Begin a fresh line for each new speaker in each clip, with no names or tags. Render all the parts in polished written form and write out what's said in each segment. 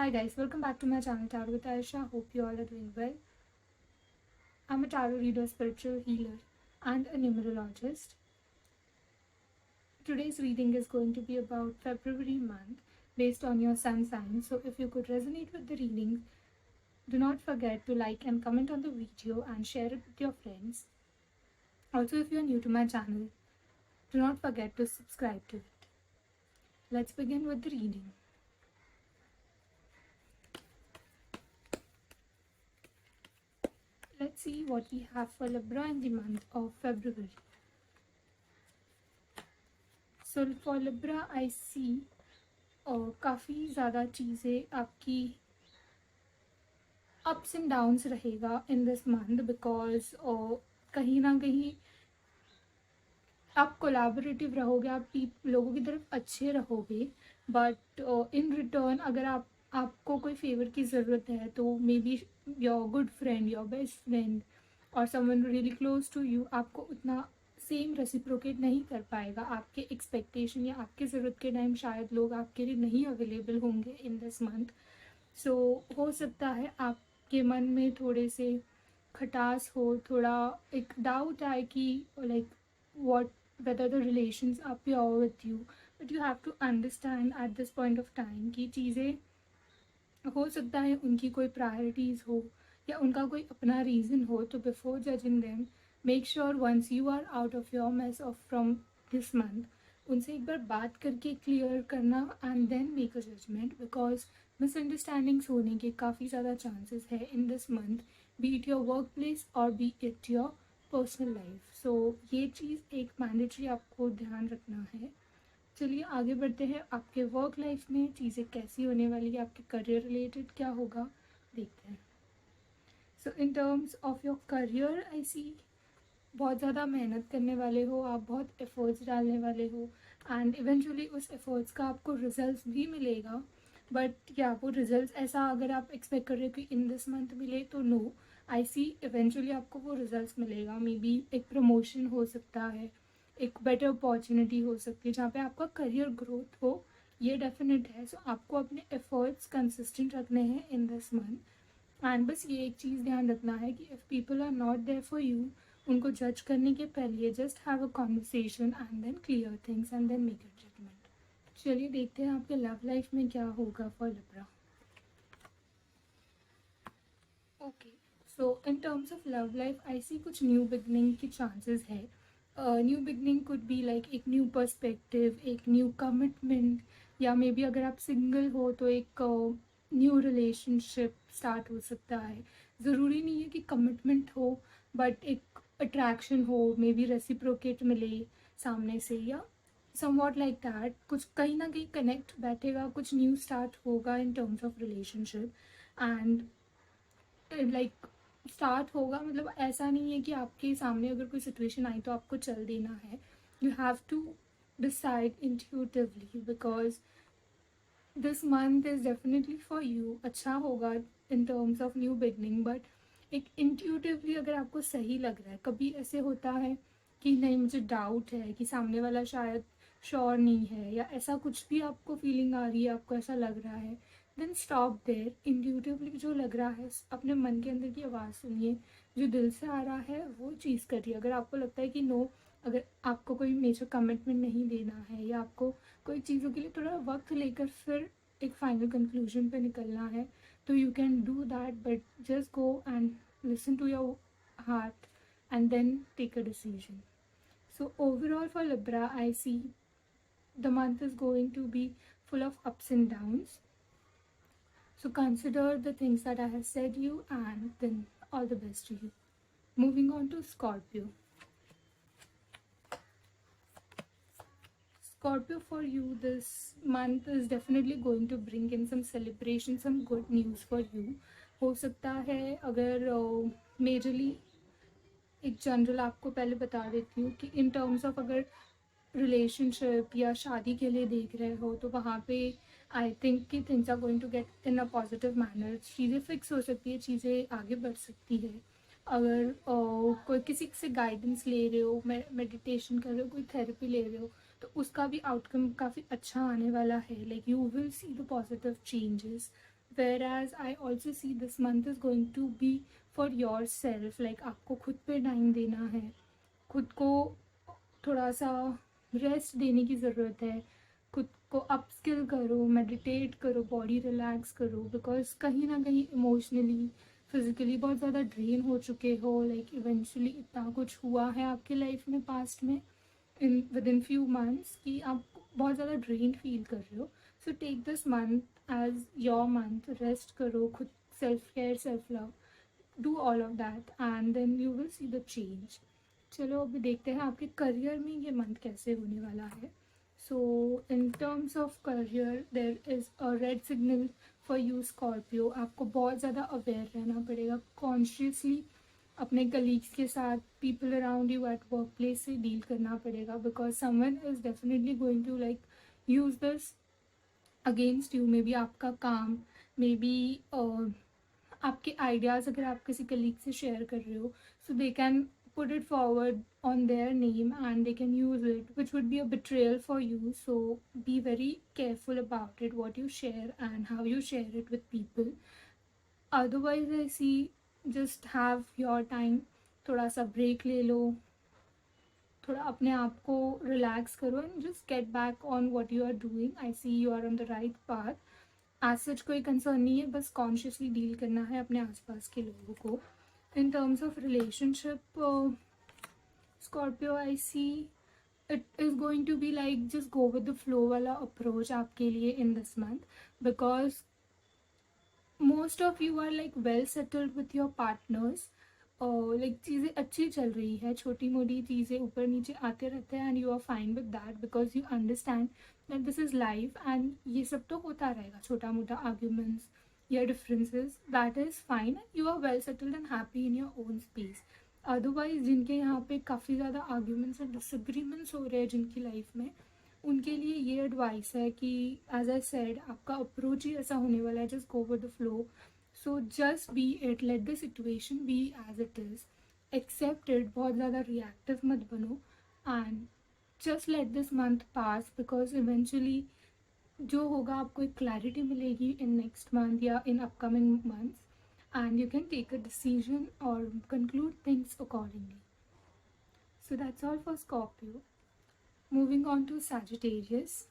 Hi guys, welcome back to my channel Tarot with Aisha. Hope you all are doing well. I'm a tarot reader, spiritual healer, and a numerologist. Today's reading is going to be about February month based on your sun sign. So if you could resonate with the reading, do not forget to like and comment on the video and share it with your friends. Also, if you are new to my channel, do not forget to subscribe to it. Let's begin with the reading. Let's see what we have for Libra in the month of February. So for Libra, I see काफ़ी ज़्यादा चीज़ें आपकी ups and downs रहेगा इन this month because कहीं ना कहीं आप collaborative रहोगे, आप लोगों की तरफ अच्छे रहोगे, बट इन रिटर्न अगर आपको कोई फेवर की ज़रूरत है तो may be your good friend, your best friend और someone really close to you आपको उतना सेम रेसिप्रोकेट नहीं कर पाएगा. आपके एक्सपेक्टेशन या आपकी ज़रूरत के टाइम शायद लोग आपके लिए नहीं अवेलेबल होंगे इन दिस मंथ. सो हो सकता है आपके मन में थोड़े से खटास हो, थोड़ा एक डाउट आए कि like what whether the relations are pure with you, but you have to understand at this point of time कि चीज़ें हो सकता है उनकी कोई प्रायोरिटीज़ हो या उनका कोई अपना रीज़न हो. तो before judging them make sure once you are out of your mess off from this month उनसे एक बार बात करके क्लियर करना and then make a judgement, because misunderstandings होने के काफ़ी ज़्यादा चांसेस है in this month, be it your work place और be it your personal life. So ये चीज़ एक मैंडेटरी आपको ध्यान रखना है. चलिए आगे बढ़ते हैं. आपके वर्क लाइफ में चीज़ें कैसी होने वाली है, आपके करियर रिलेटेड क्या होगा देखते हैं. So in terms of your career I see बहुत ज़्यादा मेहनत करने वाले हो आप, बहुत एफर्ट्स डालने वाले हो एंड इवेंचुअली उस एफर्ट्स का आपको रिजल्ट्स भी मिलेगा. बट या वो रिजल्ट्स ऐसा अगर आप एक्सपेक्ट कर रहे हो कि इन दिस मंथ मिले तो नो, आई सी इवेंचुअली आपको वो रिजल्ट्स मिलेगा. मे बी एक प्रमोशन हो सकता है, एक बेटर अपॉर्चुनिटी हो सकती है जहाँ पे आपका करियर ग्रोथ हो, ये डेफिनेट है. सो आपको अपने एफर्ट्स कंसिस्टेंट रखने हैं इन दिस मंथ. एंड बस ये एक चीज़ ध्यान रखना है कि if people are not there for you, उनको जज करने के पहले just have a conversation and then clear things and then make a judgement. चलिए देखते हैं आपके लव लाइफ में क्या होगा for Libra. Okay, so in terms of love life I see कुछ न्यू बिगनिंग की चांसेस है. New beginning could be like एक न्यू पर्सपेक्टिव, एक न्यू कमिटमेंट, या मे बी अगर आप सिंगल हो तो एक न्यू रिलेशनशिप स्टार्ट हो सकता है. ज़रूरी नहीं है कि कमिटमेंट हो, बट एक अट्रैक्शन हो, मे बी रेसिप्रोकेट मिले सामने से या समवॉट लाइक दैट. कुछ कहीं ना कहीं कनेक्ट बैठेगा, कुछ न्यू स्टार्ट होगा in terms of relationship. And like start होगा मतलब ऐसा नहीं है कि आपके सामने अगर कोई सिचुएशन आई तो आपको चल देना है. You have to decide intuitively because this month is definitely for you. अच्छा होगा in terms of new beginning, but एक इंट्यूटिवली अगर आपको सही लग रहा है. कभी ऐसे होता है कि नहीं मुझे डाउट है कि सामने वाला शायद श्योर नहीं है या ऐसा कुछ भी आपको फीलिंग आ रही है, आपको ऐसा लग रहा है, देन स्टॉप देयर. इंट्यूटिवली जो लग रहा है अपने मन के अंदर की आवाज़ सुनिए, जो दिल से आ रहा है वो चीज़ करिए. अगर आपको लगता है कि नो, अगर आपको कोई मेजर कमिटमेंट नहीं देना है या आपको कोई चीज़ों के लिए थोड़ा वक्त लेकर फिर एक फाइनल कंक्लूजन पे निकलना है तो you can do that, but just go and listen to your heart and then take a decision. So overall for Libra I see the month is going to be full of ups and downs. So consider the things that I have said you and then all the best to you. Moving on to Scorpio. Scorpio, for you this month is definitely going to bring in some celebration, some good news for you. हो सकता है अगर majorly एक general आपको पहले बता देती हूँ कि इन टर्म्स ऑफ अगर रिलेशनशिप या शादी के लिए देख रहे हो तो वहाँ पे आई थिंक कि things are going to get in a positive manner. चीज़ें फिक्स हो सकती है, चीज़ें आगे बढ़ सकती है. अगर कोई किसी से गाइडेंस ले रहे हो, मेडिटेशन कर रहे हो, कोई थेरेपी ले रहे हो तो उसका भी आउटकम काफ़ी अच्छा आने वाला है. Like you will see the positive changes. whereas I also see this month is going to be for yourself, like आपको खुद पे टाइम देना है, खुद को थोड़ा सा रेस्ट देने की ज़रूरत है, खुद को अपस्किल करो, मेडिटेट करो, बॉडी रिलैक्स करो, बिकॉज कहीं ना कहीं इमोशनली फिजिकली बहुत ज़्यादा ड्रेन हो चुके हो, लाइक इवेंचुअली इतना कुछ हुआ है आपके लाइफ में पास्ट में in with in few months कि आप बहुत ज़्यादा ड्रेन फील कर रहे हो. So take this month as your month, rest करो, खुद self care, self love, do all of that and then you will see the change. चलो अभी देखते हैं आपके करियर में ये मंथ कैसे होने वाला है. So in terms of career there is a red signal for you Scorpio. आपको बहुत ज़्यादा अवेयर रहना पड़ेगा, कॉन्शियसली अपने कलीग्स के साथ, people around you at work place से डील करना पड़ेगा, because someone is definitely going to like use this against you. May be आपका काम, मे बी आपके आइडियाज़ अगर आप किसी कलीग से शेयर कर रहे हो, so they can put it forward on their name and they can use it, which would be a betrayal for you. So be very careful about it, what you share and how you share it with people. Otherwise I see just have your time, थोड़ा सा break ले लो, थोड़ा अपने आप को relax करो and just get back on what you are doing. I see you are on the right path. As such कोई concern नहीं है, बस कॉन्शियसली डील करना है अपने आसपास के लोगों को. In terms of relationship, Scorpio, I see it is going to be like just go with the flow वाला approach आपके लिए in this month, because most of you are like well settled with your partners. Like चीज़ें अच्छी चल रही है, छोटी मोटी चीज़ें ऊपर नीचे आते रहते हैं, and you are fine with that because you understand that this is life and ये सब तो होता रहेगा, छोटा मोटा arguments, your differences, that is fine. You are well settled and happy in your own space. Otherwise जिनके यहाँ पे काफ़ी ज़्यादा आर्ग्यूमेंट्स एंड डिसएग्रीमेंट्स हो रहे हैं जिनकी लाइफ में, उनके लिए ये एडवाइस है कि एज आई सेड आपका अप्रोच ही ऐसा होने वाला है, just go with the flow. So just be it, let the situation be as it is, accept it, बहुत ज़्यादा रिएक्टिव मत बनो and just let this month pass, because eventually जो होगा आपको एक क्लैरिटी मिलेगी इन नेक्स्ट मंथ या in upcoming months, and you can take a decision और conclude things accordingly. So that's all for Scorpio. Moving on to Sagittarius.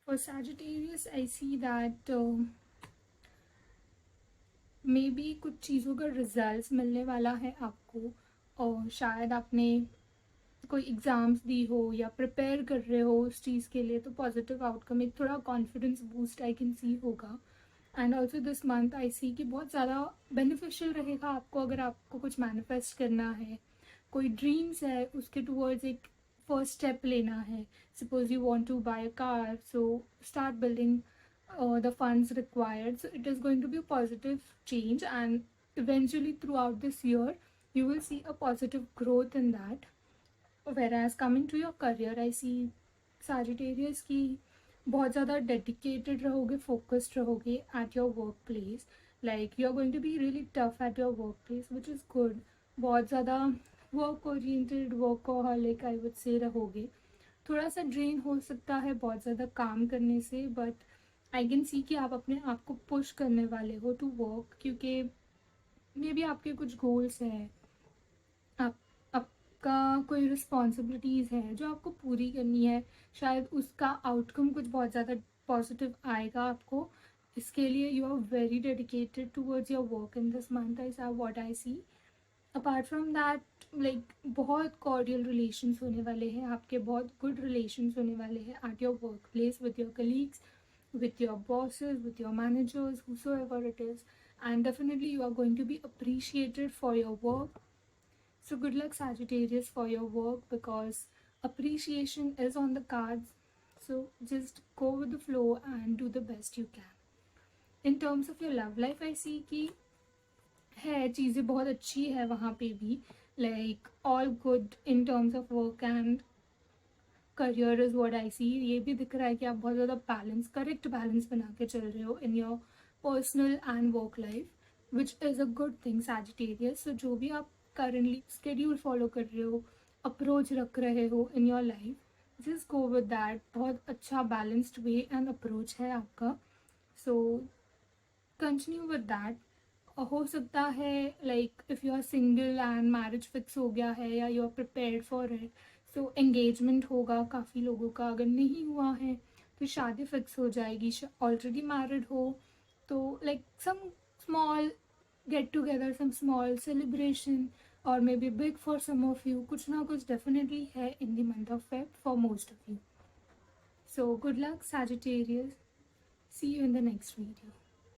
For Sagittarius, I see that may be कुछ चीज़ों का results मिलने वाला है आपको, और शायद आपने कोई एग्ज़ाम्स दी हो या प्रिपेयर कर रहे हो उस चीज़ के लिए, तो पॉजिटिव आउटकम, एक थोड़ा confidence boost I can see होगा. And also this month I see कि बहुत ज़्यादा बेनिफिशियल रहेगा आपको अगर आपको कुछ मैनिफेस्ट करना है, कोई ड्रीम्स है उसके टूवर्ड्स एक फर्स्ट स्टेप लेना है. Suppose you want to buy a car, so start building the funds required. So it is going to be a positive change, and eventually throughout this year you will see a positive growth in that. Whereas coming to your career, I see Sagittarius की बहुत ज़्यादा dedicated रहोगे, focused रहोगे at your workplace. Like you are going to be really tough at your workplace, which is good. बहुत ज़्यादा work oriented, workaholic I would say रहोगे. थोड़ा सा ड्रेन हो सकता है बहुत ज़्यादा काम करने से, बट आई कैन सी कि आप अपने आप को पुश करने वाले हो टू वर्क, क्योंकि मे बी आपके कुछ गोल्स हैं, आपका कोई रिस्पॉन्सिबिलिटीज़ है जो आपको पूरी करनी है, शायद उसका आउटकम कुछ बहुत ज़्यादा पॉजिटिव आएगा आपको. इसके लिए you are very dedicated towards your work in this month, I saw what I see. Apart from that like बहुत कॉर्डियल रिलेशंस होने वाले हैं आपके, बहुत गुड रिलेशंस होने वाले हैं at your work place, with your colleagues, with your bosses, with your managers, whosoever it is, and definitely you are going to be appreciated for your work. So good luck Sagittarius for your work, because appreciation is on the cards. So just go with the flow and do the best you can. In terms of your love life, I see कि है चीज़ें बहुत अच्छी है वहाँ पे भी, like all good in terms of work and career is what I see. ये भी दिख रहा है कि आप बहुत ज़्यादा बैलेंस, करेक्ट बैलेंस बना के चल रहे हो in your personal and work life, which is a good thing Sagittarius. सो जो भी आप करंटली स्केड्यूल फॉलो कर रहे हो, अप्रोच रख रहे हो in your life, just go with that. बहुत अच्छा बैलेंस्ड वे एंड अप्रोच है आपका. So continue with that. हो सकता है like if you are single and marriage fix हो गया है या you are prepared for it, so engagement होगा काफ़ी लोगों का. अगर नहीं हुआ है तो शादी फिक्स हो जाएगी. ऑलरेडी मैरिड हो तो like some small get together, some small celebration और may be big for some of you. कुछ ना कुछ डेफिनेटली है in the month of Feb for most of you. So good luck Sagittarius. See you in the next video.